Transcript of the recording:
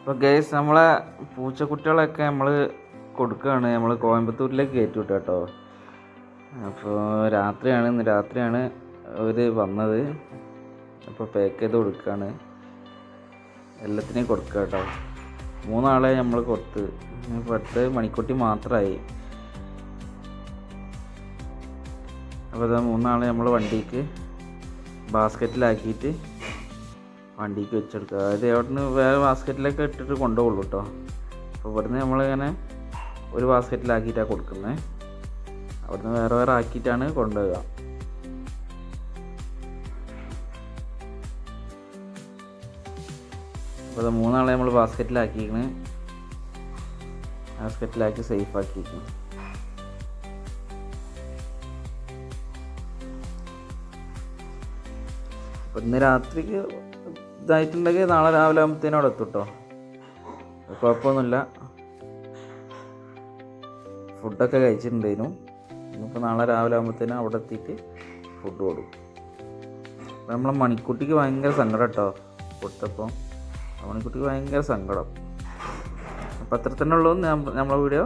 ഇപ്പോൾ ഗൈസ് നമ്മളെ പൂച്ചക്കുട്ടികളൊക്കെ നമ്മൾ കൊടുക്കുകയാണ്, നമ്മൾ കോയമ്പത്തൂരിലേക്ക് കയറ്റി വിട്ടു കേട്ടോ. അപ്പോൾ ഇന്ന് രാത്രിയാണ് അവർ വന്നത്. അപ്പോൾ പാക്ക് ചെയ്ത് കൊടുക്കുകയാണ്, എല്ലാത്തിനെയും കൊടുക്കുക കേട്ടോ. 3 ആളെ നമ്മൾ കൊടുത്ത്, ഇപ്പോൾ അടുത്ത് മണിക്കുട്ടി മാത്രമായി. അപ്പോൾ അത് 3 ആളെ നമ്മൾ വണ്ടിക്ക് ബാസ്ക്കറ്റിലാക്കിയിട്ട് വണ്ടിക്ക് വെച്ചെടുക്കുക. അതായത് അവിടുന്ന് വേറെ ബാസ്ക്കറ്റിലൊക്കെ ഇട്ടിട്ട് കൊണ്ടുപോകുള്ളൂ കേട്ടോ. അപ്പോൾ ഇവിടുന്ന് നമ്മളിങ്ങനെ ഒരു ബാസ്ക്കറ്റിലാക്കിയിട്ടാണ് കൊടുക്കുന്നത്, അവിടുന്ന് വേറെ ആക്കിയിട്ടാണ് കൊണ്ടുപോവുക. അപ്പോൾ അത് 3 ആളെ നമ്മൾ ബാസ്ക്കറ്റിലാക്കി സേഫ് ആക്കിയിരിക്കുന്നു. അപ്പോൾ ഇന്ന് രാത്രിക്ക് ഇതായിട്ടുണ്ടെങ്കിൽ നാളെ രാവിലെ ആകുമ്പോഴത്തേനും അവിടെ എത്തും കേട്ടോ. കുഴപ്പമൊന്നുമില്ല, ഫുഡൊക്കെ കഴിച്ചിട്ടുണ്ടായിരുന്നു. ഇന്നിപ്പോൾ നാളെ രാവിലെ ആകുമ്പോഴത്തേനും അവിടെ എത്തിയിട്ട് ഫുഡ് കൊടുക്കും. അപ്പോൾ നമ്മളെ മണിക്കുട്ടിക്ക് ഭയങ്കര സങ്കടം കേട്ടോ കൊടുത്തപ്പോൾ. മണിക്കുട്ടിക്ക് ഭയങ്കര സങ്കടം. അപ്പോൾ അത്ര തന്നെ ഉള്ളൂ നമ്മളെ വീഡിയോ.